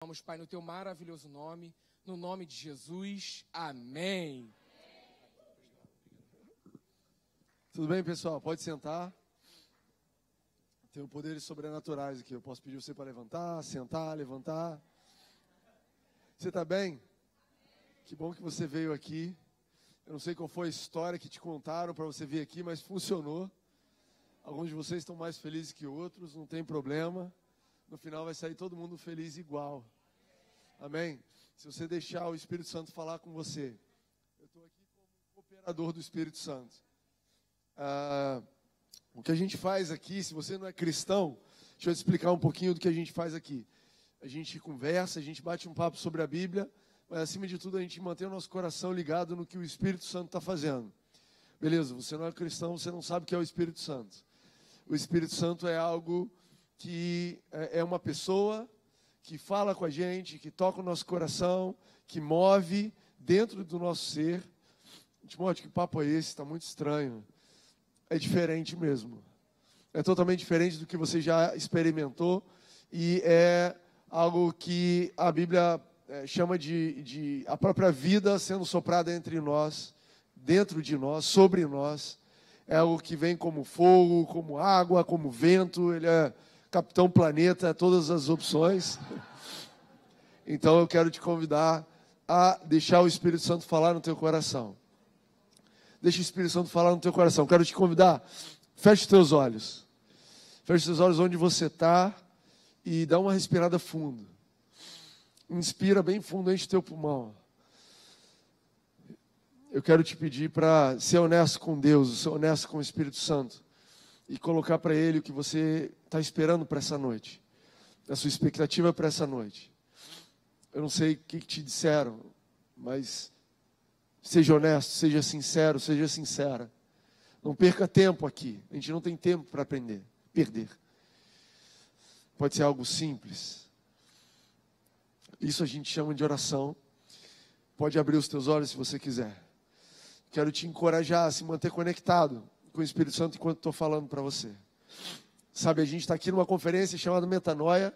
Vamos, Pai, no teu maravilhoso nome, no nome de Jesus. Amém. Tudo bem, pessoal? Pode sentar. Tenho poderes sobrenaturais aqui. Eu posso pedir você para levantar, sentar, levantar. Você está bem? Que bom que você veio aqui. Eu não sei qual foi a história que te contaram para você vir aqui, mas funcionou. Alguns de vocês estão mais felizes que outros, não tem problema. No final vai sair todo mundo feliz igual. Amém? Se você deixar o Espírito Santo falar com você. Eu estou aqui como cooperador do Espírito Santo. O que a gente faz aqui, se você não é cristão, deixa eu te explicar um pouquinho do que a gente faz aqui. A gente conversa, a gente bate um papo sobre a Bíblia, mas acima de tudo a gente mantém o nosso coração ligado no que o Espírito Santo está fazendo. Beleza, você não é cristão, você não sabe o que é o Espírito Santo. O Espírito Santo é algo que é uma pessoa que fala com a gente, que toca o nosso coração, que move dentro do nosso ser. Timóteo, que papo é esse? Está muito estranho. É diferente mesmo. É totalmente diferente do que você já experimentou e é algo que a Bíblia chama de a própria vida sendo soprada entre nós, dentro de nós, sobre nós. É algo que vem como fogo, como água, como vento. Ele é Capitão Planeta, todas as opções. Então eu quero te convidar a deixar o Espírito Santo falar no teu coração. Deixa o Espírito Santo falar no teu coração. Quero te convidar, feche os teus olhos. Feche os teus olhos onde você está e dá uma respirada fundo. Inspira bem fundo, enche o teu pulmão. Eu quero te pedir para ser honesto com Deus, ser honesto com o Espírito Santo e colocar para Ele o que você está esperando para essa noite, a sua expectativa para essa noite. Eu não sei o que te disseram, mas seja honesto, seja sincero, seja sincera. Não perca tempo aqui, a gente não tem tempo para perder. Pode ser algo simples. Isso a gente chama de oração. Pode abrir os teus olhos se você quiser. Quero te encorajar a se manter conectado com o Espírito Santo enquanto estou falando para você. Sabe, a gente está aqui numa conferência chamada Metanoia.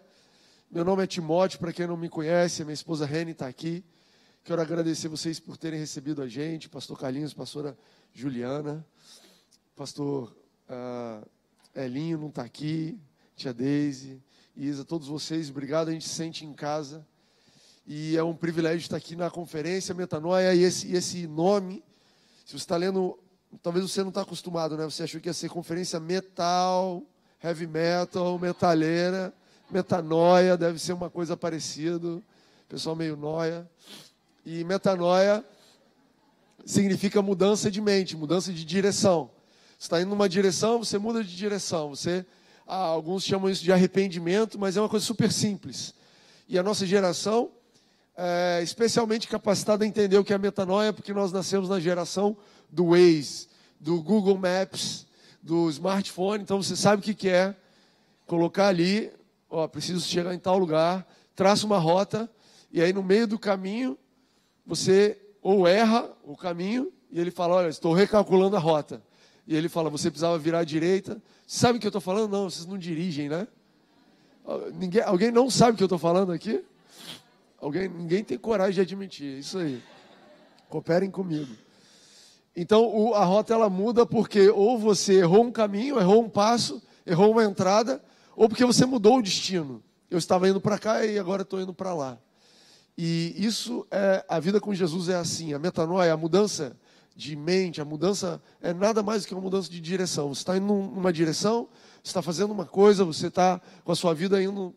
Meu nome é Timóteo, para quem não me conhece, a minha esposa Reni está aqui. Quero agradecer vocês por terem recebido a gente, pastor Carlinhos, pastora Juliana, pastor Elinho não está aqui, tia Deise, Isa, todos vocês, obrigado, a gente se sente em casa. E é um privilégio estar aqui na conferência Metanoia, e esse nome, se você está lendo, talvez você não está acostumado, né? Você achou que ia ser conferência metal, heavy metal, metaleira, metanoia, deve ser uma coisa parecida, pessoal meio noia. E metanoia significa mudança de mente, mudança de direção. Você está indo numa direção, você muda de direção. Alguns chamam isso de arrependimento, mas é uma coisa super simples. E a nossa geração é especialmente capacitada a entender o que é metanoia, porque nós nascemos na geração do Waze, do Google Maps, do smartphone. Então você sabe o que é colocar ali, preciso chegar em tal lugar, traça uma rota, e aí no meio do caminho, você ou erra o caminho, e ele fala, olha, estou recalculando a rota. E ele fala, você precisava virar à direita. Sabe o que eu estou falando? Não, vocês não dirigem, né? Alguém não sabe o que eu estou falando aqui? Ninguém tem coragem de admitir, isso aí. Cooperem comigo. Então, a rota ela muda porque ou você errou um caminho, errou um passo, errou uma entrada, ou porque você mudou o destino. Eu estava indo para cá e agora estou indo para lá. E isso a vida com Jesus é assim, a metanoia, a mudança de mente, a mudança é nada mais do que uma mudança de direção. Você está indo numa direção, você está fazendo uma coisa, você está com a sua vida indo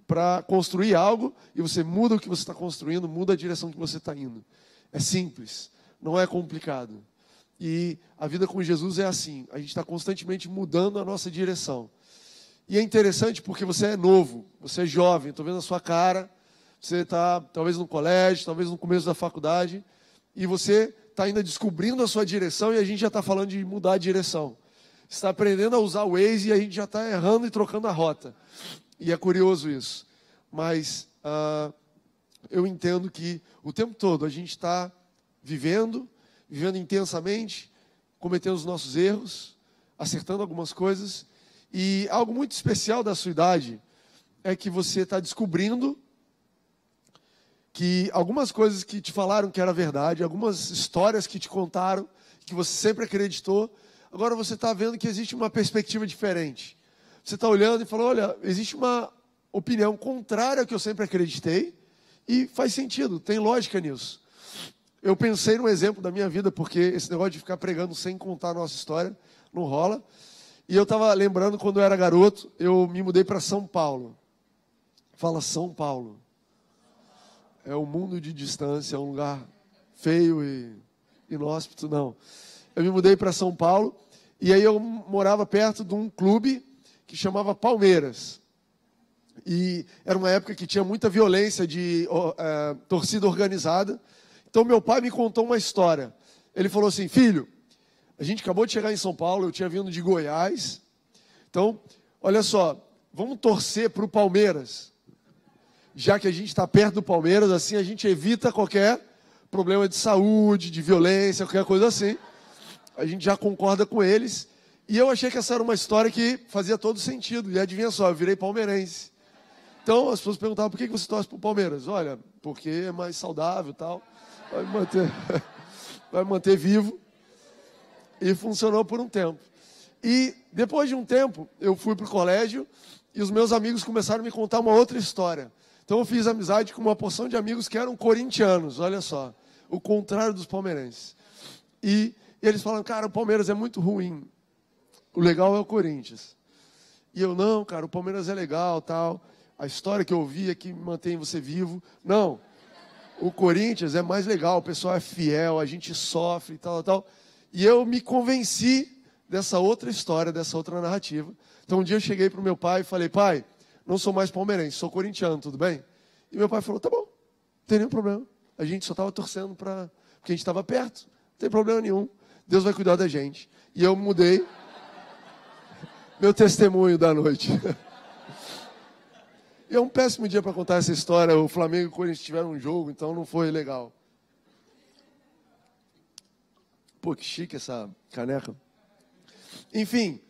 para construir algo, e você muda o que você está construindo, muda a direção que você está indo. É simples, não é complicado. E a vida com Jesus é assim, a gente está constantemente mudando a nossa direção. E é interessante porque você é novo, você é jovem, estou vendo a sua cara, você está talvez no colégio, talvez no começo da faculdade, e você está ainda descobrindo a sua direção, e a gente já está falando de mudar a direção. Você está aprendendo a usar o Waze e a gente já está errando e trocando a rota. E é curioso isso. Mas eu entendo que o tempo todo a gente está vivendo intensamente, cometendo os nossos erros, acertando algumas coisas. E algo muito especial da sua idade é que você está descobrindo que algumas coisas que te falaram que era verdade, algumas histórias que te contaram, que você sempre acreditou, agora você está vendo que existe uma perspectiva diferente. Você está olhando e falando, olha, existe uma opinião contrária ao que eu sempre acreditei e faz sentido, tem lógica nisso. Eu pensei num exemplo da minha vida, porque esse negócio de ficar pregando sem contar a nossa história não rola. E eu estava lembrando, quando eu era garoto, eu me mudei para São Paulo. Fala São Paulo. É um mundo de distância, é um lugar feio e inóspito, não. Eu me mudei para São Paulo, e aí eu morava perto de um clube que chamava Palmeiras. E era uma época que tinha muita violência de torcida organizada. Então, meu pai me contou uma história. Ele falou assim, filho, a gente acabou de chegar em São Paulo, eu tinha vindo de Goiás. Então, olha só, vamos torcer para o Palmeiras. Já que a gente está perto do Palmeiras, assim a gente evita qualquer problema de saúde, de violência, qualquer coisa assim. A gente já concorda com eles. E eu achei que essa era uma história que fazia todo sentido. E adivinha só, eu virei palmeirense. Então, as pessoas perguntavam, por que você torce para o Palmeiras? Olha, porque é mais saudável e tal. Vai manter vivo. E funcionou por um tempo. E depois de um tempo, eu fui para o colégio e os meus amigos começaram a me contar uma outra história. Então eu fiz amizade com uma porção de amigos que eram corintianos, olha só, o contrário dos palmeirenses. E eles falaram, cara, o Palmeiras é muito ruim, o legal é o Corinthians. E eu, não, cara, o Palmeiras é legal, tal, a história que eu ouvi é que mantém você vivo. Não, o Corinthians é mais legal, o pessoal é fiel, a gente sofre e tal, tal. E eu me convenci dessa outra história, dessa outra narrativa. Então um dia eu cheguei para o meu pai e falei, pai, não sou mais palmeirense, sou corintiano, tudo bem? E meu pai falou, tá bom, não tem nenhum problema. A gente só estava torcendo porque a gente estava perto, não tem problema nenhum. Deus vai cuidar da gente. E eu mudei meu testemunho da noite. E é um péssimo dia para contar essa história. O Flamengo e o Corinthians tiveram um jogo, então não foi legal. Pô, que chique essa caneca. Enfim,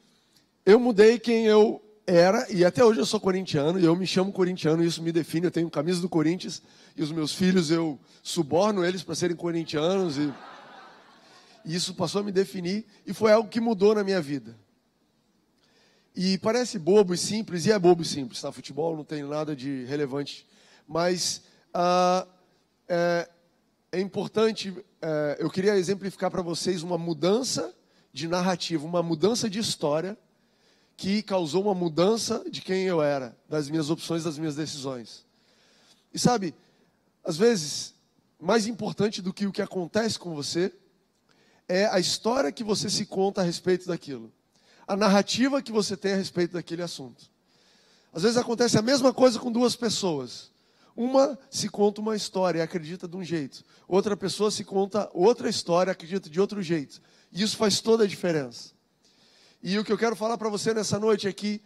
eu mudei quem eu era, e até hoje eu sou corintiano, e eu me chamo corintiano, e isso me define. Eu tenho camisa do Corinthians, e os meus filhos, eu suborno eles para serem corintianos, e isso passou a me definir, e foi algo que mudou na minha vida. E parece bobo e simples, e é bobo e simples, tá? Futebol não tem nada de relevante, mas é importante, eu queria exemplificar para vocês uma mudança de narrativa, uma mudança de história, que causou uma mudança de quem eu era, das minhas opções, das minhas decisões. E sabe, às vezes, mais importante do que o que acontece com você, é a história que você se conta a respeito daquilo. A narrativa que você tem a respeito daquele assunto. Às vezes acontece a mesma coisa com duas pessoas. Uma se conta uma história e acredita de um jeito. Outra pessoa se conta outra história e acredita de outro jeito. E isso faz toda a diferença. E o que eu quero falar para você nessa noite é que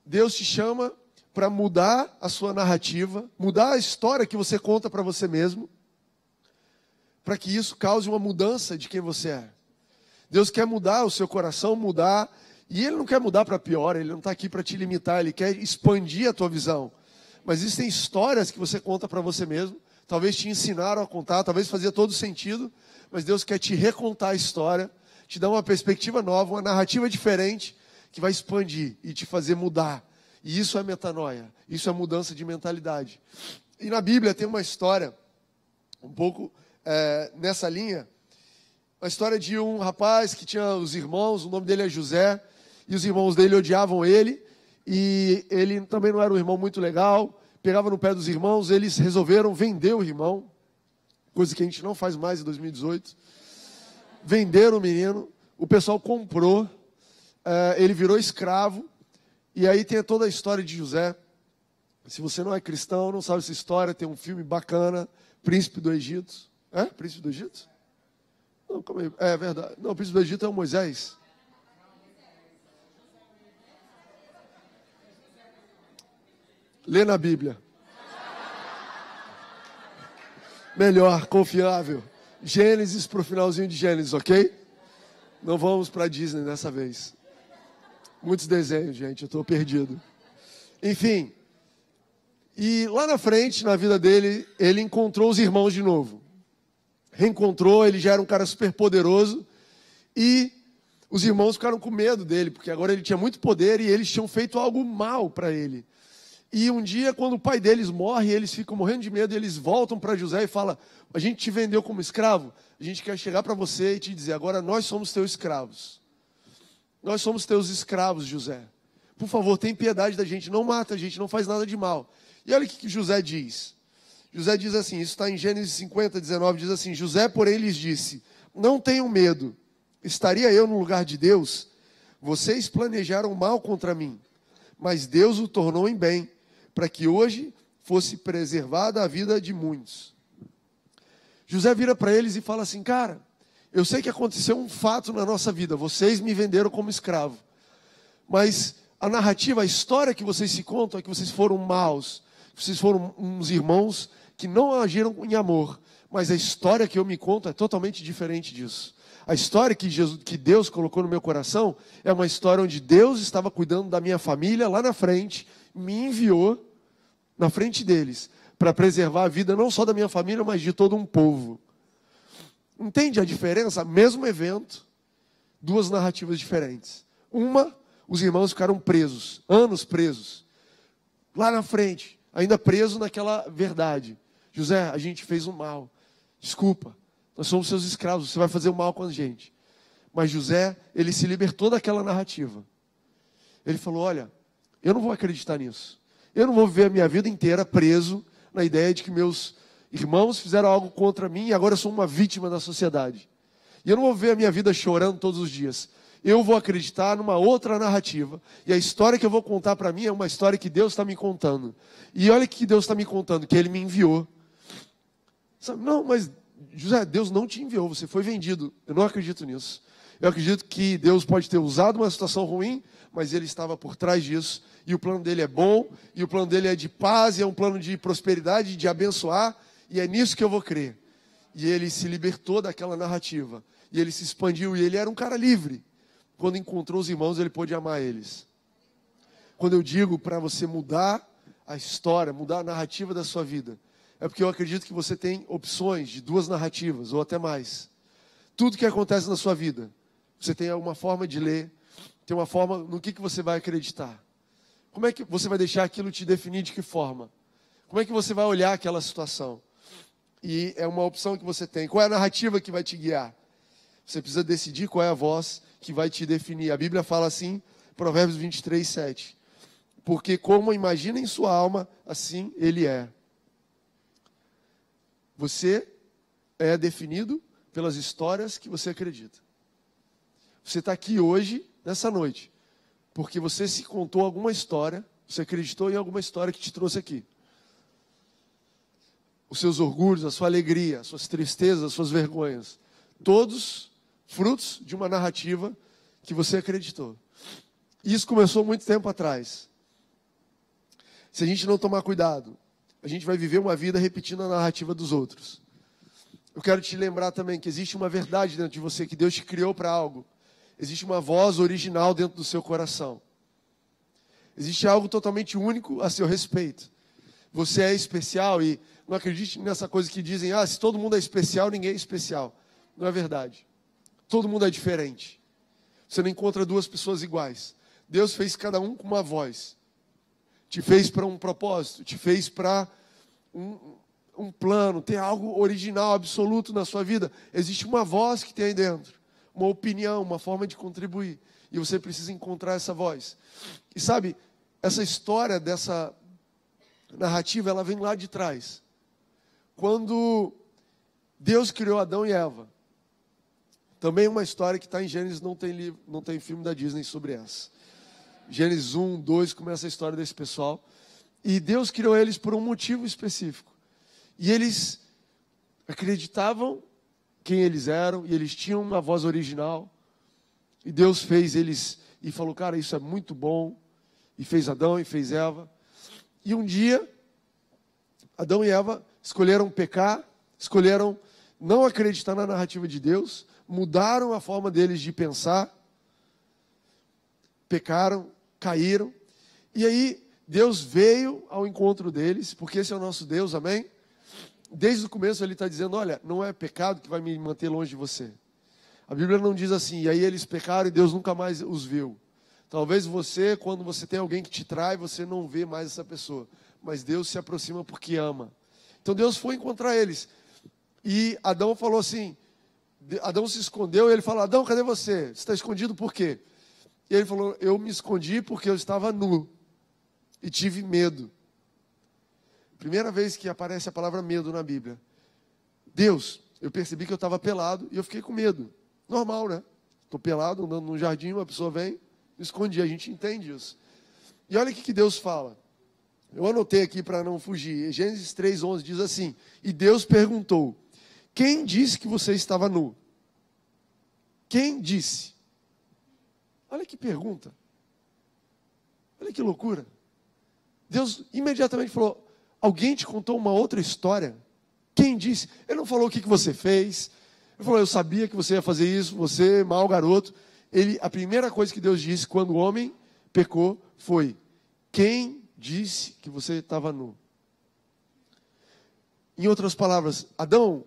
Deus te chama para mudar a sua narrativa, mudar a história que você conta para você mesmo, para que isso cause uma mudança de quem você é. Deus quer mudar o seu coração, mudar, e Ele não quer mudar para pior, Ele não está aqui para te limitar, Ele quer expandir a tua visão. Mas existem histórias que você conta para você mesmo, talvez te ensinaram a contar, talvez fazia todo sentido, mas Deus quer te recontar a história, te dar uma perspectiva nova, uma narrativa diferente, que vai expandir e te fazer mudar. E isso é metanoia, isso é mudança de mentalidade. E na Bíblia tem uma história, um pouco nessa linha, a história de um rapaz que tinha os irmãos, o nome dele é José, e os irmãos dele odiavam ele, e ele também não era um irmão muito legal, pegava no pé dos irmãos, eles resolveram vender o irmão, coisa que a gente não faz mais em 2018, venderam o menino, o pessoal comprou, ele virou escravo, e aí tem toda a história de José. Se você não é cristão, não sabe essa história, tem um filme bacana, Príncipe do Egito. É? Príncipe do Egito? Não, calma aí. É verdade. Não, o Príncipe do Egito é o Moisés. Lê na Bíblia. Melhor, confiável. Gênesis para o finalzinho de Gênesis, ok? Não vamos para Disney dessa vez. Muitos desenhos, gente, eu estou perdido. Enfim, E lá na frente, na vida dele, ele encontrou os irmãos de novo. Reencontrou, ele já era um cara super poderoso. E os irmãos ficaram com medo dele, porque agora ele tinha muito poder e eles tinham feito algo mal para ele. E um dia, quando o pai deles morre, eles ficam morrendo de medo, e eles voltam para José e falam: a gente te vendeu como escravo, a gente quer chegar para você e te dizer, agora nós somos teus escravos. Nós somos teus escravos, José. Por favor, tem piedade da gente, não mata a gente, não faz nada de mal. E olha o que José diz. José diz assim, isso está em Gênesis 50, 19, diz assim: José, porém, lhes disse: não tenham medo, estaria eu no lugar de Deus? Vocês planejaram mal contra mim, mas Deus o tornou em bem, para que hoje fosse preservada a vida de muitos. José vira para eles e fala assim: cara, eu sei que aconteceu um fato na nossa vida, vocês me venderam como escravo, mas a narrativa, a história que vocês se contam é que vocês foram maus, vocês foram uns irmãos que não agiram em amor, mas a história que eu me conto é totalmente diferente disso. A história que Deus colocou no meu coração é uma história onde Deus estava cuidando da minha família lá na frente, me enviou na frente deles para preservar a vida não só da minha família, mas de todo um povo. Entende a diferença? Mesmo evento, duas narrativas diferentes. Uma, os irmãos ficaram presos, anos presos, lá na frente, ainda preso naquela verdade. José, a gente fez um mal, desculpa, nós somos seus escravos, você vai fazer o mal com a gente. Mas José, ele se libertou daquela narrativa. Ele falou: olha, eu não vou acreditar nisso. Eu não vou viver a minha vida inteira preso na ideia de que meus irmãos fizeram algo contra mim e agora eu sou uma vítima da sociedade. E eu não vou viver a minha vida chorando todos os dias. Eu vou acreditar numa outra narrativa. E a história que eu vou contar para mim é uma história que Deus está me contando. E olha o que Deus está me contando, que Ele me enviou. Sabe? Não, mas José, Deus não te enviou, você foi vendido. Eu não acredito nisso. Eu acredito que Deus pode ter usado uma situação ruim, mas Ele estava por trás disso. E o plano dele é bom, e o plano dele é de paz, e é um plano de prosperidade, de abençoar. E é nisso que eu vou crer. E ele se libertou daquela narrativa. E ele se expandiu, e ele era um cara livre. Quando encontrou os irmãos, ele pôde amar eles. Quando eu digo para você mudar a história, mudar a narrativa da sua vida, é porque eu acredito que você tem opções de duas narrativas, ou até mais. Tudo que acontece na sua vida, você tem alguma forma de ler, tem uma forma no que você vai acreditar. Como é que você vai deixar aquilo te definir de que forma? Como é que você vai olhar aquela situação? E é uma opção que você tem. Qual é a narrativa que vai te guiar? Você precisa decidir qual é a voz que vai te definir. A Bíblia fala assim, Provérbios 23, 7. Porque como imagina em sua alma, assim ele é. Você é definido pelas histórias que você acredita. Você está aqui hoje, nessa noite, porque você se contou alguma história, você acreditou em alguma história que te trouxe aqui. Os seus orgulhos, a sua alegria, as suas tristezas, as suas vergonhas. Todos frutos de uma narrativa que você acreditou. Isso começou muito tempo atrás. Se a gente não tomar cuidado, a gente vai viver uma vida repetindo a narrativa dos outros. Eu quero te lembrar também que existe uma verdade dentro de você, que Deus te criou para algo. Existe uma voz original dentro do seu coração. Existe algo totalmente único a seu respeito. Você é especial e não acredite nessa coisa que dizem, se todo mundo é especial, ninguém é especial. Não é verdade. Todo mundo é diferente. Você não encontra duas pessoas iguais. Deus fez cada um com uma voz. Te fez para um propósito, te fez para um plano, tem algo original, absoluto na sua vida. Existe uma voz que tem aí dentro, uma opinião, uma forma de contribuir. E você precisa encontrar essa voz. E sabe, essa história dessa narrativa, ela vem lá de trás. Quando Deus criou Adão e Eva. Também uma história que está em Gênesis, não tem filme da Disney sobre essa. Gênesis 1, 2, começa a história desse pessoal. E Deus criou eles por um motivo específico. E eles acreditavam quem eles eram, e eles tinham uma voz original. E Deus fez eles, e falou, cara, isso é muito bom. E fez Adão e fez Eva. E um dia, Adão e Eva escolheram pecar, escolheram não acreditar na narrativa de Deus, mudaram a forma deles de pensar, pecaram, caíram. E aí Deus veio ao encontro deles, porque esse é o nosso Deus, amém? Desde o começo ele está dizendo, olha, não é pecado que vai me manter longe de você. A Bíblia não diz assim, e aí eles pecaram e Deus nunca mais os viu. Talvez você, quando você tem alguém que te trai, você não vê mais essa pessoa. Mas Deus se aproxima porque ama. Então Deus foi encontrar eles. E Adão falou assim, Adão se escondeu e ele falou, Adão, cadê você? Você está escondido por quê? E ele falou, eu me escondi porque eu estava nu e tive medo. Primeira vez que aparece a palavra medo na Bíblia. Deus, eu percebi que eu estava pelado e eu fiquei com medo. Normal, né? Estou pelado, andando no jardim, uma pessoa vem, me escondi, a gente entende isso. E olha o que Deus fala. Eu anotei aqui para não fugir. Gênesis 3:11 diz assim, e Deus perguntou, quem disse que você estava nu? Quem disse? Olha que pergunta. Olha que loucura. Deus imediatamente falou, alguém te contou uma outra história? Quem disse? Ele não falou o que você fez. Ele falou, eu sabia que você ia fazer isso, você, mau garoto. A primeira coisa que Deus disse quando o homem pecou foi, quem disse que você estava nu? Em outras palavras, Adão,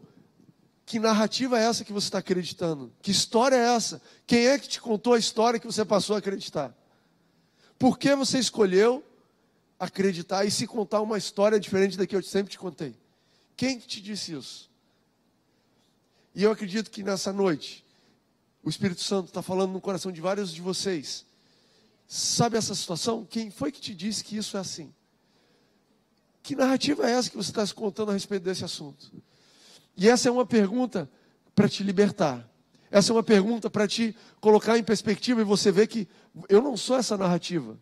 que narrativa é essa que você está acreditando? Que história é essa? Quem é que te contou a história que você passou a acreditar? Por que você escolheu acreditar e se contar uma história diferente da que eu sempre te contei? Quem que te disse isso? E eu acredito que nessa noite, o Espírito Santo está falando no coração de vários de vocês. Sabe essa situação? Quem foi que te disse que isso é assim? Que narrativa é essa que você está se contando a respeito desse assunto? E essa é uma pergunta para te libertar. Essa é uma pergunta para te colocar em perspectiva e você ver que eu não sou essa narrativa.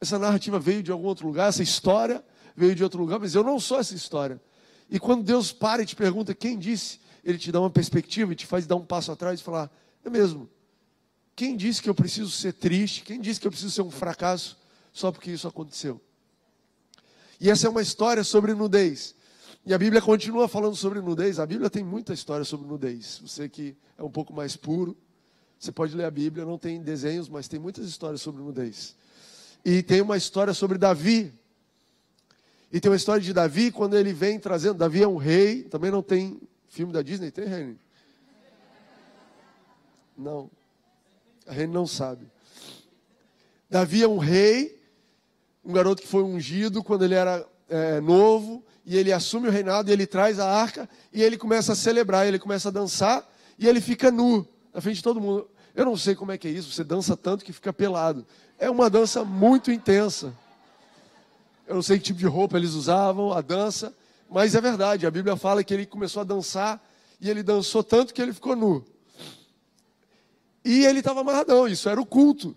Essa narrativa veio de algum outro lugar, essa história veio de outro lugar, mas eu não sou essa história. E quando Deus para e te pergunta quem disse, Ele te dá uma perspectiva e te faz dar um passo atrás e falar, é mesmo. Quem disse que eu preciso ser triste? Quem disse que eu preciso ser um fracasso só porque isso aconteceu? E essa é uma história sobre nudez. E a Bíblia continua falando sobre nudez. A Bíblia tem muita história sobre nudez. Você que é um pouco mais puro, você pode ler a Bíblia, não tem desenhos, mas tem muitas histórias sobre nudez. E tem uma história sobre Davi. E tem uma história de Davi, quando ele vem trazendo... Davi é um rei, também não tem filme da Disney, tem, Reni? Não. A Reni não sabe. Davi é um rei, um garoto que foi ungido quando ele era novo, e ele assume o reinado, e ele traz a arca, e ele começa a celebrar, ele começa a dançar, e ele fica nu, na frente de todo mundo. Eu não sei como é que é isso, você dança tanto que fica pelado. É uma dança muito intensa. Eu não sei que tipo de roupa eles usavam, a dança, mas é verdade, a Bíblia fala que ele começou a dançar, e ele dançou tanto que ele ficou nu. E ele estava amarradão, isso era o culto.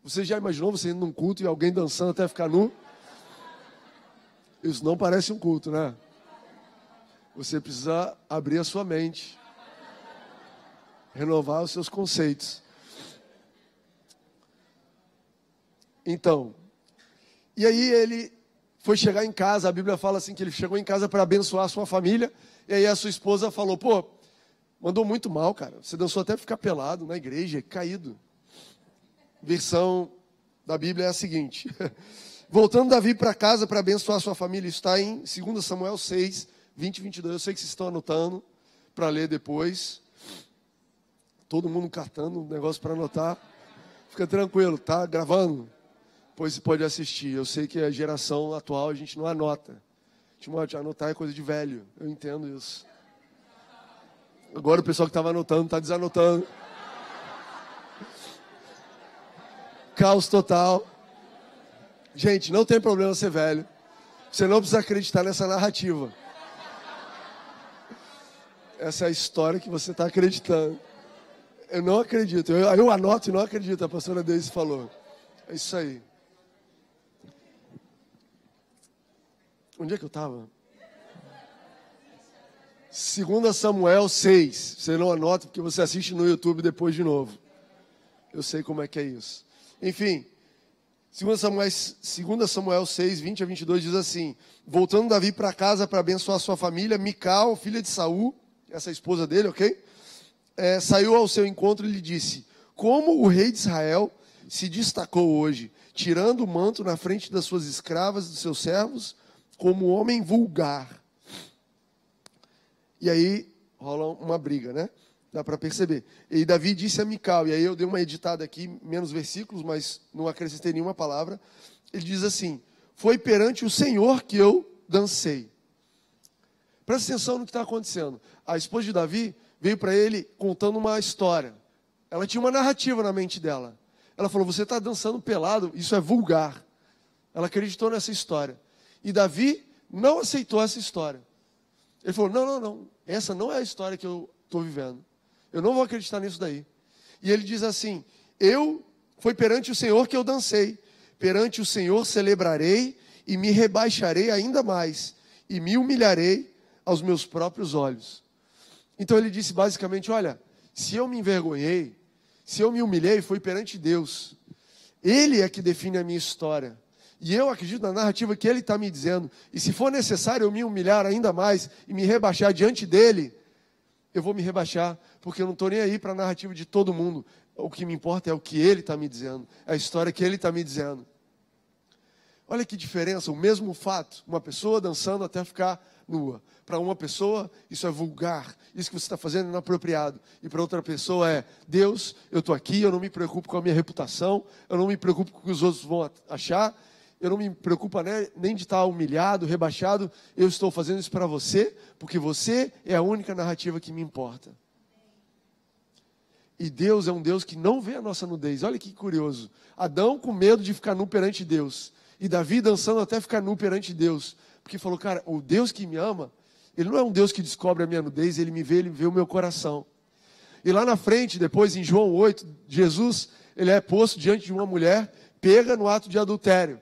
Você já imaginou você indo num culto e alguém dançando até ficar nu? Isso não parece um culto, né? Você precisa abrir a sua mente, renovar os seus conceitos. Então, e aí ele foi chegar em casa, a Bíblia fala assim que ele chegou em casa para abençoar a sua família, e aí a sua esposa falou, pô, mandou muito mal, cara, você dançou até ficar pelado na igreja, caído. Versão da Bíblia é a seguinte, voltando Davi para casa para abençoar a sua família, isso está em 2 Samuel 6, 20 e 22, eu sei que vocês estão anotando para ler depois, todo mundo catando um negócio para anotar, fica tranquilo, tá gravando? Pois você pode assistir. Eu sei que a geração atual a gente não anota. Timóteo, anotar é coisa de velho. Eu entendo isso. Agora o pessoal que estava anotando está desanotando. Caos total. Gente, não tem problema ser velho. Você não precisa acreditar nessa narrativa. Essa é a história que você está acreditando. Eu não acredito. Eu anoto e não acredito. A pastora Deise falou. É isso aí. Onde é que eu estava? 2 Samuel 6. Você não anota porque você assiste no YouTube depois de novo. Eu sei como é que é isso. Enfim, 2 Samuel 6, 20 a 22 diz assim, voltando Davi para casa para abençoar sua família, Mical, filha de Saul, essa é a esposa dele, ok? Saiu ao seu encontro e lhe disse, como o rei de Israel se destacou hoje, tirando o manto na frente das suas escravas, dos seus servos, como homem vulgar. E aí rola uma briga, né? Dá para perceber. E Davi disse a Mical, e aí eu dei uma editada aqui, menos versículos, mas não acrescentei nenhuma palavra. Ele diz assim: foi perante o Senhor que eu dancei. Presta atenção no que está acontecendo. A esposa de Davi veio para ele contando uma história. Ela tinha uma narrativa na mente dela. Ela falou: você está dançando pelado, isso é vulgar. Ela acreditou nessa história. E Davi não aceitou essa história. Ele falou: não, essa não é a história que eu estou vivendo. Eu não vou acreditar nisso daí. E ele diz assim: foi perante o Senhor que eu dancei. Perante o Senhor celebrarei e me rebaixarei ainda mais. E me humilharei aos meus próprios olhos. Então ele disse basicamente: olha, se eu me envergonhei, se eu me humilhei, foi perante Deus. Ele é que define a minha história. E eu acredito na narrativa que Ele está me dizendo. E se for necessário eu me humilhar ainda mais e me rebaixar diante dEle, eu vou me rebaixar, porque eu não estou nem aí para a narrativa de todo mundo. O que me importa é o que Ele está me dizendo, é a história que Ele está me dizendo. Olha que diferença, o mesmo fato, uma pessoa dançando até ficar nua. Para uma pessoa, isso é vulgar, isso que você está fazendo é inapropriado. E para outra pessoa é: Deus, eu estou aqui, eu não me preocupo com a minha reputação, eu não me preocupo com o que os outros vão achar, eu não me preocupo nem de estar humilhado, rebaixado, eu estou fazendo isso para você, porque você é a única narrativa que me importa. E Deus é um Deus que não vê a nossa nudez. Olha que curioso. Adão com medo de ficar nu perante Deus. E Davi dançando até ficar nu perante Deus. Porque falou: cara, o Deus que me ama, Ele não é um Deus que descobre a minha nudez, Ele vê o meu coração. E lá na frente, depois em João 8, Jesus, Ele é posto diante de uma mulher, pega no ato de adultério.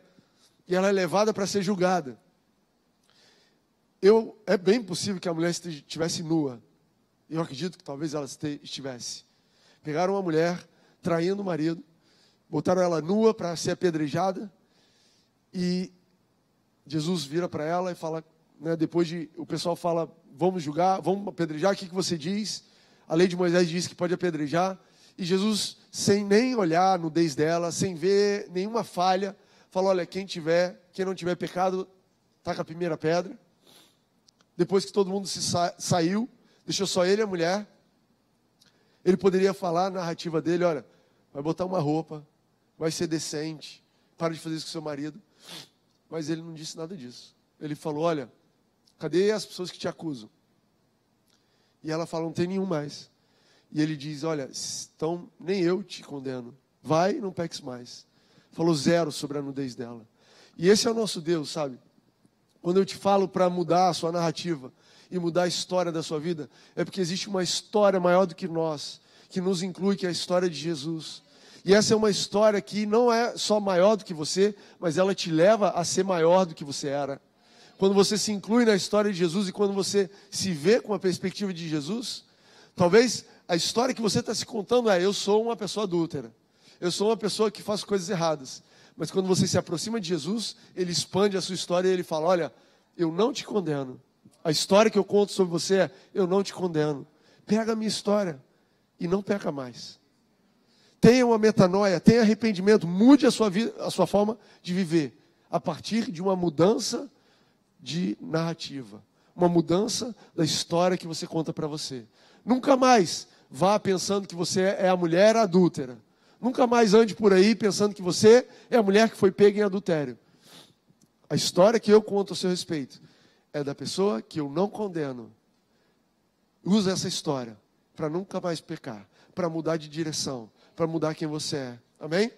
E ela é levada para ser julgada. É bem possível que a mulher estivesse nua. Eu acredito que talvez ela estivesse. Pegaram uma mulher, traindo o marido, botaram ela nua para ser apedrejada, e Jesus vira para ela e fala, né, o pessoal fala: vamos julgar, vamos apedrejar, o que você diz? A lei de Moisés diz que pode apedrejar. E Jesus, sem nem olhar a nudez dela, sem ver nenhuma falha, falou: olha, quem não tiver pecado, taca a primeira pedra. Depois que todo mundo saiu, deixou só ele e a mulher, ele poderia falar a narrativa dele: olha, vai botar uma roupa, vai ser decente, para de fazer isso com seu marido. Mas ele não disse nada disso. Ele falou: olha, cadê as pessoas que te acusam? E ela fala: não tem nenhum mais. E ele diz: olha, então nem eu te condeno. Vai e não peques mais. Falou zero sobre a nudez dela. E esse é o nosso Deus, sabe? Quando eu te falo para mudar a sua narrativa e mudar a história da sua vida, é porque existe uma história maior do que nós, que nos inclui, que é a história de Jesus. E essa é uma história que não é só maior do que você, mas ela te leva a ser maior do que você era. Quando você se inclui na história de Jesus e quando você se vê com a perspectiva de Jesus, talvez a história que você está se contando é: eu sou uma pessoa adúltera, eu sou uma pessoa que faz coisas erradas. Mas quando você se aproxima de Jesus, Ele expande a sua história e Ele fala: olha, eu não te condeno. A história que eu conto sobre você é: eu não te condeno. Pega a minha história e não peca mais. Tenha uma metanoia, tenha arrependimento, mude a sua vida, a sua forma de viver, a partir de uma mudança de narrativa, uma mudança da história que você conta para você. Nunca mais vá pensando que você é a mulher adúltera. Nunca mais ande por aí pensando que você é a mulher que foi pega em adultério. A história que eu conto a seu respeito é da pessoa que eu não condeno. Usa essa história para nunca mais pecar, para mudar de direção, para mudar quem você é. Amém?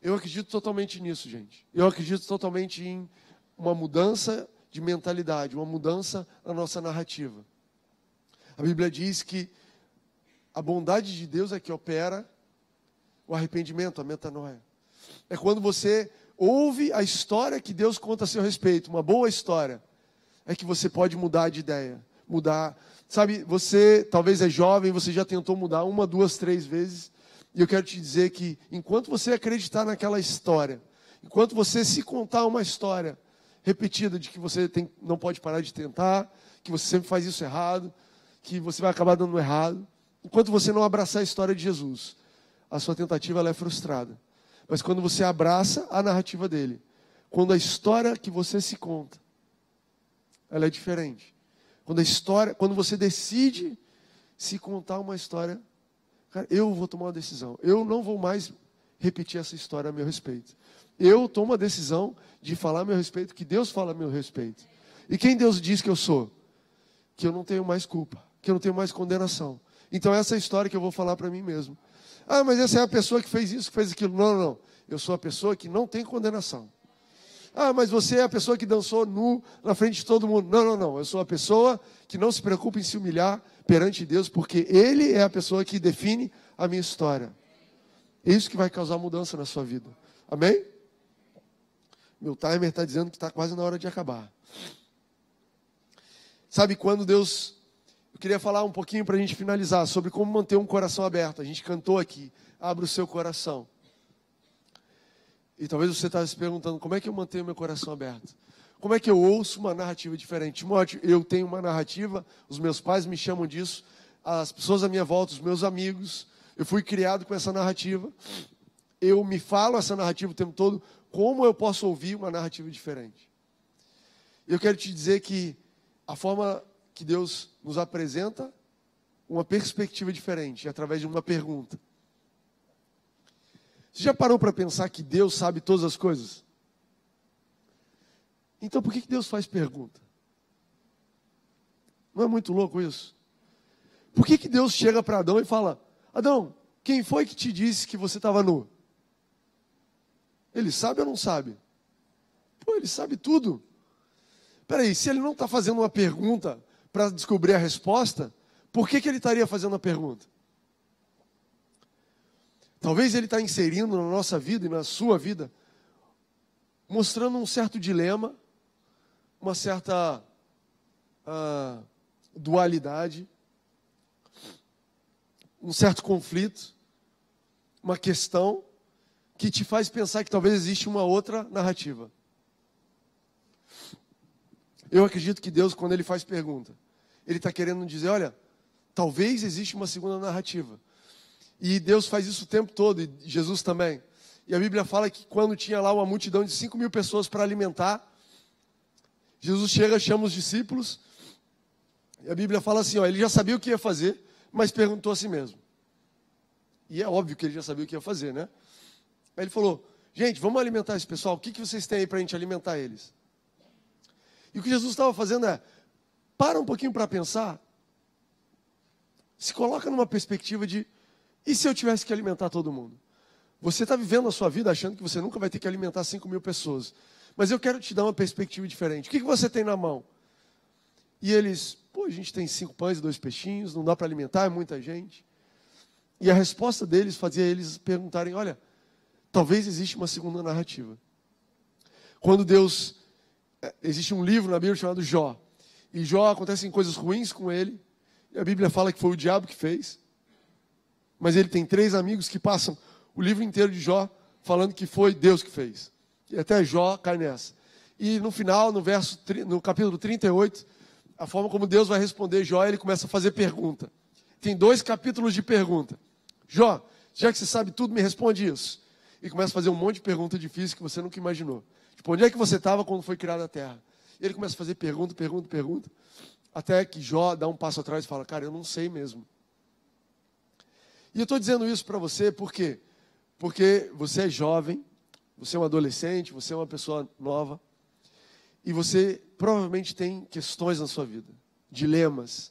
Eu acredito totalmente nisso, gente. Eu acredito totalmente em uma mudança de mentalidade, uma mudança na nossa narrativa. A Bíblia diz que a bondade de Deus é que opera o arrependimento, a metanoia. É quando você ouve a história que Deus conta a seu respeito, uma boa história, é que você pode mudar de ideia, mudar. Sabe, você talvez é jovem, você já tentou mudar 1, 2, 3 vezes, e eu quero te dizer que enquanto você acreditar naquela história, enquanto você se contar uma história repetida de que você não pode parar de tentar, que você sempre faz isso errado, que você vai acabar dando errado, enquanto você não abraçar a história de Jesus, a sua tentativa ela é frustrada. mas quando você abraça a narrativa dele. Quando a história que você se conta, ela é diferente. Quando você decide se contar uma história, cara, eu vou tomar uma decisão. Eu não vou mais repetir essa história a meu respeito. Eu tomo a decisão de falar a meu respeito, que Deus fala a meu respeito. E quem Deus diz que eu sou? Que eu não tenho mais culpa, que eu não tenho mais condenação. Então essa é a história que eu vou falar para mim mesmo. Ah, mas essa é a pessoa que fez isso, que fez aquilo. Não, não, não. Eu sou a pessoa que não tem condenação. Ah, mas você é a pessoa que dançou nu na frente de todo mundo. Não, não, não. Eu sou a pessoa que não se preocupa em se humilhar perante Deus, porque Ele é a pessoa que define a minha história. É isso que vai causar mudança na sua vida. Amém? Meu timer está dizendo que está quase na hora de acabar. Sabe quando Deus... Eu queria falar um pouquinho para a gente finalizar sobre como manter um coração aberto. A gente cantou aqui, abra o seu coração. E talvez você esteja se perguntando, como é que eu mantenho meu coração aberto? Como é que eu ouço uma narrativa diferente? Timóteo, eu tenho uma narrativa, os meus pais me chamam disso, as pessoas à minha volta, os meus amigos, eu fui criado com essa narrativa, eu me falo essa narrativa o tempo todo, como eu posso ouvir uma narrativa diferente? Eu quero te dizer que a forma que Deus nos apresenta uma perspectiva diferente, através de uma pergunta. Você já parou para pensar que Deus sabe todas as coisas? Então por que Deus faz pergunta? Não é muito louco isso? Por que Deus chega para Adão e fala, Adão, quem foi que te disse que você estava nu? Ele sabe ou não sabe? Pô, ele sabe tudo. Peraí, se ele não está fazendo uma pergunta para descobrir a resposta, por que ele estaria fazendo a pergunta? Talvez ele está inserindo na nossa vida e na sua vida, mostrando um certo dilema, uma certa dualidade, um certo conflito, uma questão que te faz pensar que talvez existe uma outra narrativa. Eu acredito que Deus, quando Ele faz pergunta, Ele está querendo dizer, olha, talvez exista uma segunda narrativa. E Deus faz isso o tempo todo, e Jesus também. E a Bíblia fala que quando tinha lá uma multidão de 5.000 pessoas para alimentar, Jesus chega, chama os discípulos, e a Bíblia fala assim, ó, ele já sabia o que ia fazer, mas perguntou a si mesmo. E é óbvio que ele já sabia o que ia fazer, né? Aí ele falou, gente, vamos alimentar esse pessoal, o que vocês têm aí para a gente alimentar eles? E o que Jesus estava fazendo é, para um pouquinho para pensar, se coloca numa perspectiva de, e se eu tivesse que alimentar todo mundo? Você está vivendo a sua vida achando que você nunca vai ter que alimentar 5.000 pessoas. Mas eu quero te dar uma perspectiva diferente. O que você tem na mão? E eles, pô, a gente tem 5 pães e 2 peixinhos, não dá para alimentar, é muita gente. E a resposta deles fazia eles perguntarem, olha, talvez exista uma segunda narrativa. Quando Deus... Existe um livro na Bíblia chamado Jó. E Jó acontecem coisas ruins com ele. E a Bíblia fala que foi o diabo que fez. Mas ele tem 3 amigos que passam o livro inteiro de Jó falando que foi Deus que fez. E até Jó cai nessa. E no final, no capítulo 38, a forma como Deus vai responder Jó, ele começa a fazer pergunta. Tem 2 capítulos de pergunta. Jó, já que você sabe tudo, me responde isso. E começa a fazer um monte de pergunta difícil que você nunca imaginou. Tipo, onde é que você estava quando foi criada a terra? E ele começa a fazer pergunta, até que Jó dá um passo atrás e fala, cara, eu não sei mesmo. E eu estou dizendo isso para você, por quê? Porque você é jovem, você é um adolescente, você é uma pessoa nova, e você provavelmente tem questões na sua vida, dilemas,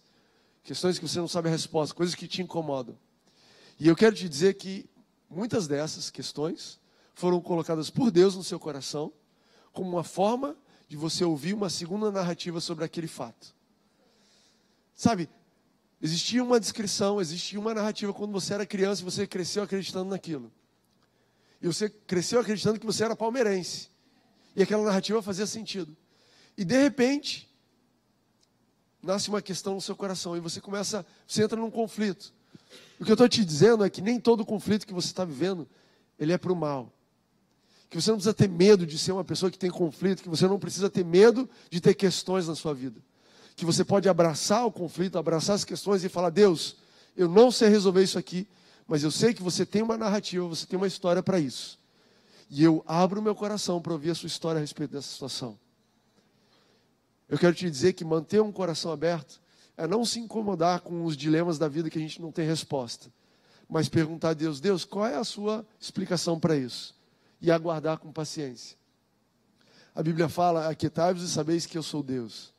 questões que você não sabe a resposta, coisas que te incomodam. E eu quero te dizer que muitas dessas questões foram colocadas por Deus no seu coração, como uma forma de você ouvir uma segunda narrativa sobre aquele fato. Sabe, existia uma descrição, existia uma narrativa quando você era criança e você cresceu acreditando naquilo. E você cresceu acreditando que você era palmeirense. E aquela narrativa fazia sentido. E de repente, nasce uma questão no seu coração e você entra num conflito. O que eu estou te dizendo é que nem todo conflito que você está vivendo, ele é para o mal. Que você não precisa ter medo de ser uma pessoa que tem conflito, que você não precisa ter medo de ter questões na sua vida. Que você pode abraçar o conflito, abraçar as questões e falar, Deus, eu não sei resolver isso aqui, mas eu sei que você tem uma narrativa, você tem uma história para isso. E eu abro meu coração para ouvir a sua história a respeito dessa situação. Eu quero te dizer que manter um coração aberto é não se incomodar com os dilemas da vida que a gente não tem resposta, mas perguntar a Deus, Deus, qual é a sua explicação para isso? E aguardar com paciência. A Bíblia fala, aquietai-vos e sabeis que eu sou Deus.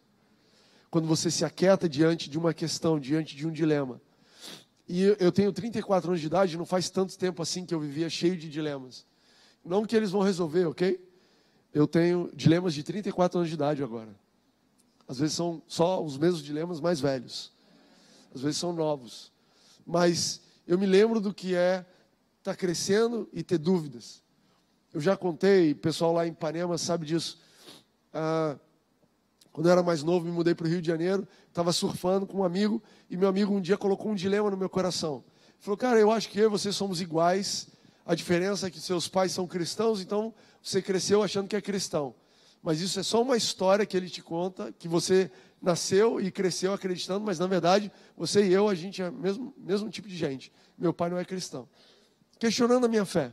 Quando você se aquieta diante de uma questão, diante de um dilema. E eu tenho 34 anos de idade, não faz tanto tempo assim que eu vivia cheio de dilemas. Não que eles vão resolver, ok? Eu tenho dilemas de 34 anos de idade agora. Às vezes são só os mesmos dilemas mais velhos. Às vezes são novos. Mas eu me lembro do que é estar crescendo e ter dúvidas. Eu já contei, o pessoal lá em Ipanema sabe disso. Quando eu era mais novo, me mudei para o Rio de Janeiro, estava surfando com um amigo, e meu amigo um dia colocou um dilema no meu coração. Ele falou, cara, eu acho que eu e você somos iguais, a diferença é que seus pais são cristãos, então você cresceu achando que é cristão. Mas isso é só uma história que ele te conta, que você nasceu e cresceu acreditando, mas na verdade, você e eu, a gente é o mesmo tipo de gente. Meu pai não é cristão. Questionando a minha fé.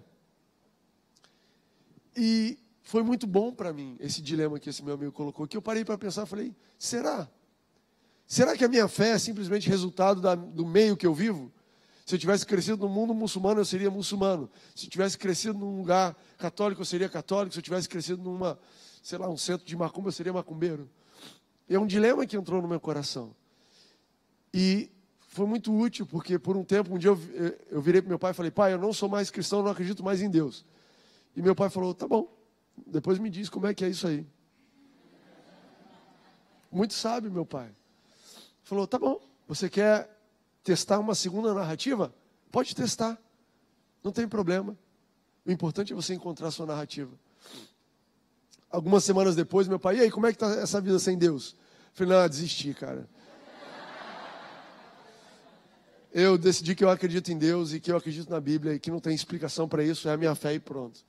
E foi muito bom para mim, esse dilema que esse meu amigo colocou, que eu parei para pensar e falei, será? Será que a minha fé é simplesmente resultado do meio que eu vivo? Se eu tivesse crescido no mundo muçulmano, eu seria muçulmano. Se eu tivesse crescido num lugar católico, eu seria católico. Se eu tivesse crescido um centro de macumba, eu seria macumbeiro. É um dilema que entrou no meu coração. E foi muito útil, porque por um tempo, um dia eu virei para meu pai e falei, pai, eu não sou mais cristão, eu não acredito mais em Deus. E meu pai falou, tá bom, depois me diz como é que é isso aí. Muito sábio, meu pai. Falou, tá bom, você quer testar uma segunda narrativa? Pode testar, não tem problema. O importante é você encontrar a sua narrativa. Algumas semanas depois, meu pai, e aí, como é que está essa vida sem Deus? Falei, não, desisti, cara. Eu decidi que eu acredito em Deus e que eu acredito na Bíblia e que não tem explicação para isso, é a minha fé e pronto.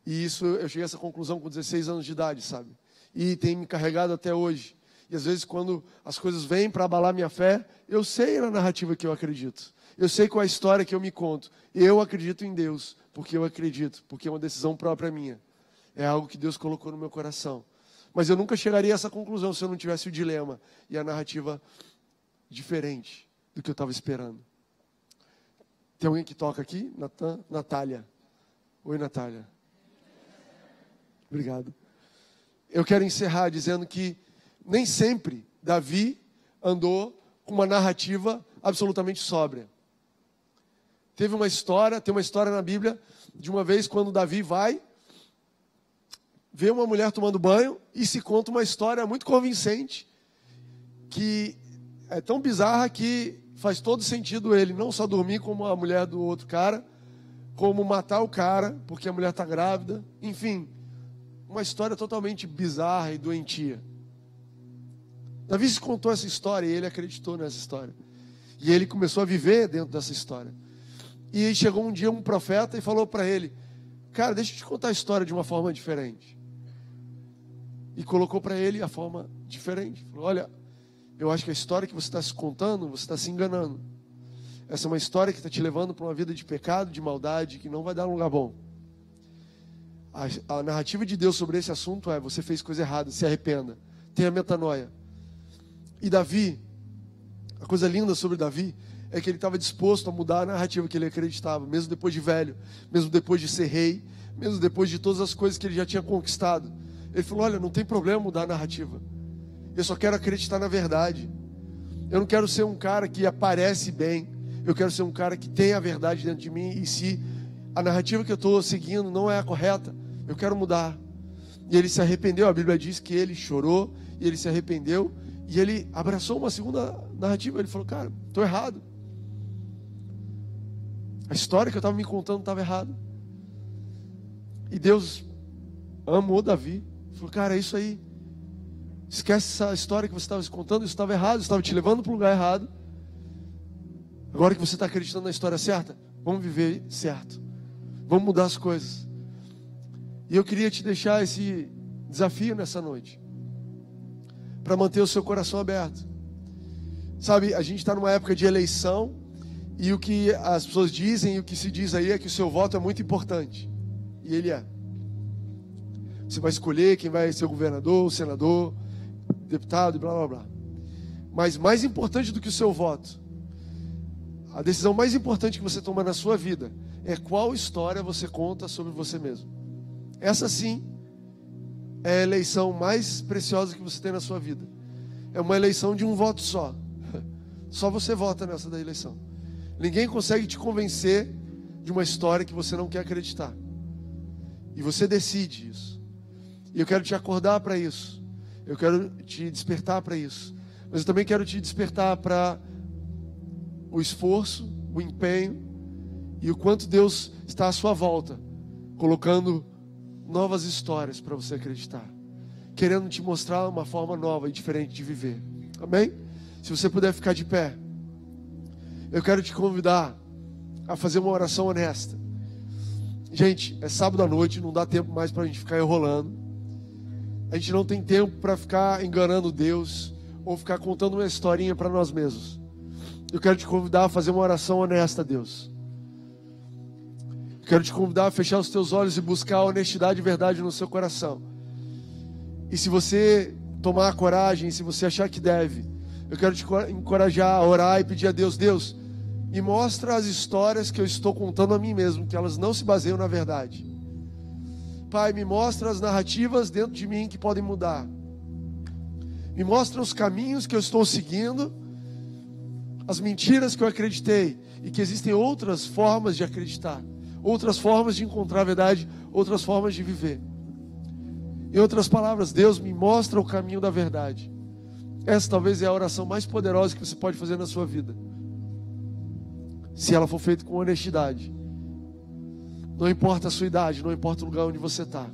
E isso, eu cheguei a essa conclusão com 16 anos de idade, sabe? E tem me carregado até hoje. E às vezes, quando as coisas vêm para abalar minha fé, eu sei na narrativa que eu acredito. Eu sei qual é a história que eu me conto. Eu acredito em Deus, porque eu acredito, porque é uma decisão própria minha. É algo que Deus colocou no meu coração. Mas eu nunca chegaria a essa conclusão se eu não tivesse o dilema e a narrativa diferente do que eu estava esperando. Tem alguém que toca aqui? Natália. Oi, Natália. Obrigado. Eu quero encerrar dizendo que nem sempre Davi andou com uma narrativa absolutamente sóbria. Tem uma história na Bíblia de uma vez quando Davi vai ver uma mulher tomando banho e se conta uma história muito convincente, que é tão bizarra que faz todo sentido ele não só dormir como a mulher do outro cara, como matar o cara, porque a mulher está grávida. Enfim, uma história totalmente bizarra e doentia. Davi se contou essa história e ele acreditou nessa história. E ele começou a viver dentro dessa história. E chegou um dia um profeta e falou para ele, cara, deixa eu te contar a história de uma forma diferente. E colocou para ele a forma diferente. Falou, olha, eu acho que a história que você está se contando, você está se enganando. Essa é uma história que está te levando para uma vida de pecado, de maldade, que não vai dar um lugar bom. A narrativa de Deus sobre esse assunto é, você fez coisa errada, se arrependa, tenha metanoia. E Davi, a coisa linda sobre Davi, é que ele estava disposto a mudar a narrativa que ele acreditava, mesmo depois de velho, mesmo depois de ser rei, mesmo depois de todas as coisas que ele já tinha conquistado. Ele falou, olha, não tem problema mudar a narrativa. Eu só quero acreditar na verdade. Eu não quero ser um cara que aparece bem. Eu quero ser um cara que tem a verdade dentro de mim. E se a narrativa que eu estou seguindo não é a correta, eu quero mudar. E ele se arrependeu. A Bíblia diz que ele chorou e ele se arrependeu. E ele abraçou uma segunda narrativa. Ele falou, cara, estou errado. A história que eu estava me contando estava errada. E Deus amou Davi. Falou, cara, é isso aí. Esquece essa história que você estava se contando. Isso estava errado, isso estava te levando para um lugar errado. Agora que você está acreditando na história certa, vamos viver certo. Vamos mudar as coisas. E eu queria te deixar esse desafio nessa noite, para manter o seu coração aberto. Sabe, a gente está numa época de eleição, e o que as pessoas dizem, e o que se diz aí é que o seu voto é muito importante. e Ele é. Você vai escolher quem vai ser o governador, o senador, deputado e blá blá blá. Mas mais importante do que o seu voto, a decisão mais importante que você toma na sua vida é qual história você conta sobre você mesmo. Essa sim é a eleição mais preciosa que você tem na sua vida. É uma eleição de um voto só. Só você vota nessa da eleição. Ninguém consegue te convencer de uma história que você não quer acreditar. E você decide isso. E eu quero te acordar para isso. Eu quero te despertar para isso. Mas eu também quero te despertar para o esforço, o empenho e o quanto Deus está à sua volta, colocando novas histórias para você acreditar, querendo te mostrar uma forma nova e diferente de viver. Amém? Se você puder ficar de pé, eu quero te convidar a fazer uma oração honesta. Gente, é sábado à noite, não dá tempo mais para a gente ficar enrolando. A gente não tem tempo para ficar enganando Deus ou ficar contando uma historinha para nós mesmos. Eu quero te convidar a fazer uma oração honesta a Deus. Eu quero te convidar a fechar os teus olhos e buscar a honestidade e verdade no seu coração. E se você tomar a coragem, se você achar que deve, eu quero te encorajar a orar e pedir a Deus: Deus, me mostra as histórias que eu estou contando a mim mesmo, que elas não se baseiam na verdade. Pai, me mostra as narrativas dentro de mim que podem mudar. Me mostra os caminhos que eu estou seguindo, as mentiras que eu acreditei, e que existem outras formas de acreditar, outras formas de encontrar a verdade, outras formas de viver. Em outras palavras, Deus, me mostra o caminho da verdade. Essa talvez é a oração mais poderosa que você pode fazer na sua vida, se ela for feita com honestidade. Não importa a sua idade, não importa o lugar onde você está.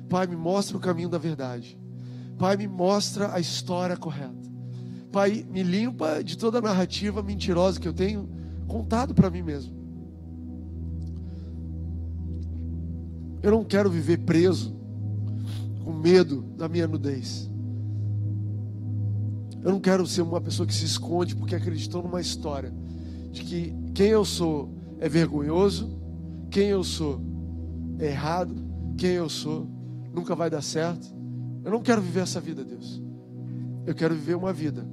Pai, me mostra o caminho da verdade. Pai, me mostra a história correta. Pai, me limpa de toda a narrativa mentirosa que eu tenho contado para mim mesmo. Eu não quero viver preso, com medo da minha nudez. Eu não quero ser uma pessoa que se esconde porque acreditou numa história de que quem eu sou é vergonhoso, quem eu sou é errado, quem eu sou nunca vai dar certo. Eu não quero viver essa vida, Deus. Eu quero viver uma vida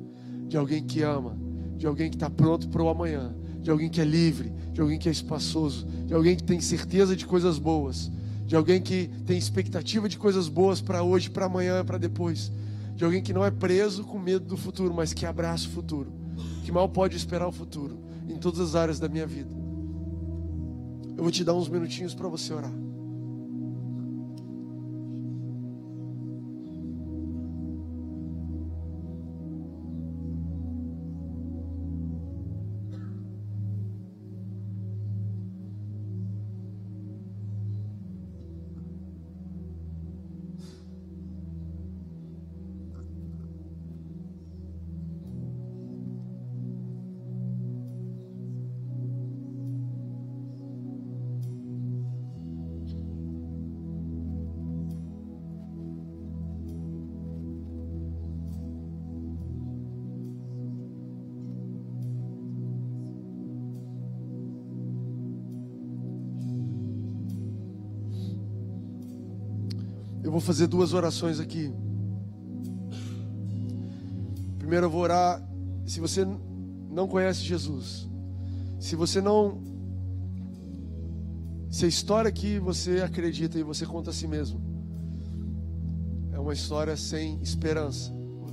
de alguém que ama, de alguém que está pronto para o amanhã, de alguém que é livre, de alguém que é espaçoso, de alguém que tem certeza de coisas boas, de alguém que tem expectativa de coisas boas para hoje, para amanhã, para depois, de alguém que não é preso com medo do futuro, mas que abraça o futuro, que mal pode esperar o futuro em todas as áreas da minha vida. Eu vou te dar uns minutinhos para você orar. Eu vou fazer duas orações aqui. Primeiro eu vou orar, se você não conhece Jesus, se a história que você acredita e você conta a si mesmo é uma história sem esperança,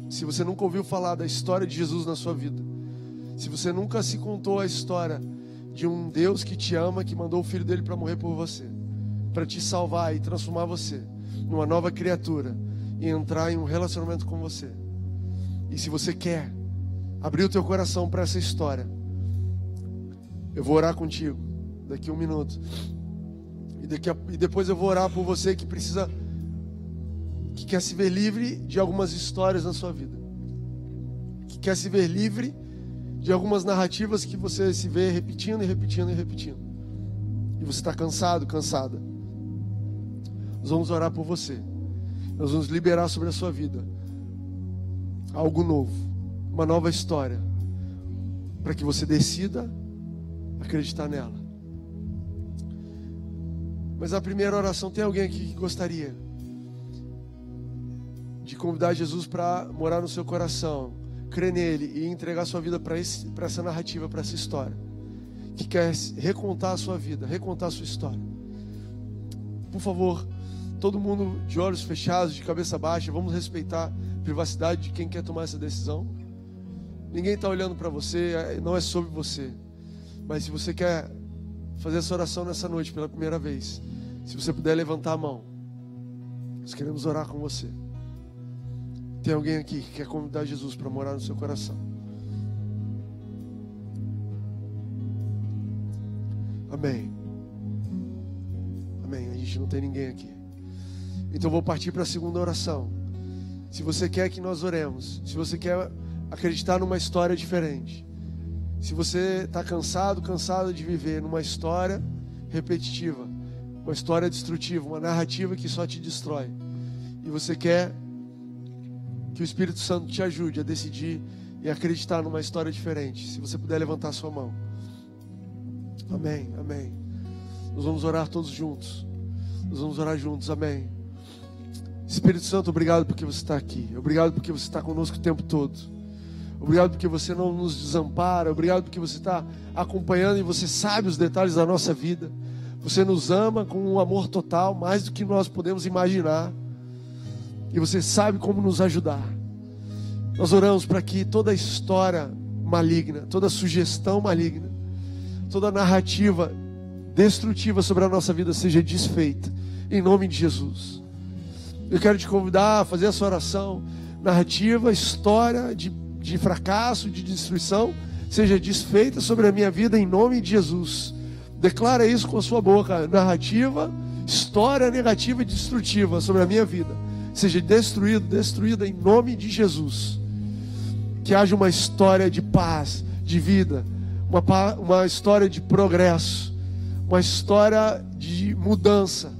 se você nunca ouviu falar da história de Jesus na sua vida, se você nunca se contou a história de um Deus que te ama, que mandou o Filho dele para morrer por você, para te salvar e transformar você numa nova criatura e entrar em um relacionamento com você. E se você quer abrir o teu coração para essa história, eu vou orar contigo daqui a um minuto. E depois eu vou orar por você que quer se ver livre de algumas histórias na sua vida, que quer se ver livre de algumas narrativas que você se vê repetindo e repetindo e repetindo, e você está cansado, cansada. Nós vamos orar por você. Nós vamos liberar sobre a sua vida algo novo, uma nova história, para que você decida acreditar nela. Mas a primeira oração, tem alguém aqui que gostaria de convidar Jesus para morar no seu coração, crer nele e entregar sua vida para essa narrativa, para essa história, que quer recontar a sua vida, recontar a sua história? Por favor, todo mundo de olhos fechados, de cabeça baixa, vamos respeitar a privacidade de quem quer tomar essa decisão. Ninguém está olhando para você, não é sobre você. Mas se você quer fazer essa oração nessa noite pela primeira vez, se você puder levantar a mão, nós queremos orar com você. Tem alguém aqui que quer convidar Jesus para morar no seu coração? Amém. Amém. A gente não tem ninguém aqui. Então eu vou partir para a segunda oração. Se você quer que nós oremos, se você quer acreditar numa história diferente, se você está cansada de viver numa história repetitiva, uma história destrutiva, uma narrativa que só te destrói, e você quer que o Espírito Santo te ajude a decidir e acreditar numa história diferente, se você puder levantar a sua mão. Amém, amém. Nós vamos orar todos juntos. Nós vamos orar juntos, amém. Espírito Santo, obrigado porque você está aqui. Obrigado porque você está conosco o tempo todo. Obrigado porque você não nos desampara. Obrigado porque você está acompanhando e você sabe os detalhes da nossa vida. Você nos ama com um amor total, mais do que nós podemos imaginar. E você sabe como nos ajudar. Nós oramos para que toda história maligna, toda sugestão maligna, toda narrativa destrutiva sobre a nossa vida seja desfeita, em nome de Jesus. Eu quero te convidar a fazer essa oração. Narrativa, história de fracasso, de destruição, seja desfeita sobre a minha vida, em nome de Jesus. Declara isso com a sua boca. Narrativa, história negativa e destrutiva sobre a minha vida seja destruída em nome de Jesus. Que haja uma história de paz, de vida, uma história de progresso, uma história de mudança,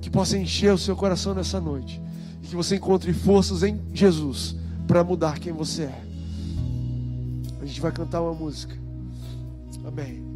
que possa encher o seu coração nessa noite, e que você encontre forças em Jesus para mudar quem você é. A gente vai cantar uma música. Amém.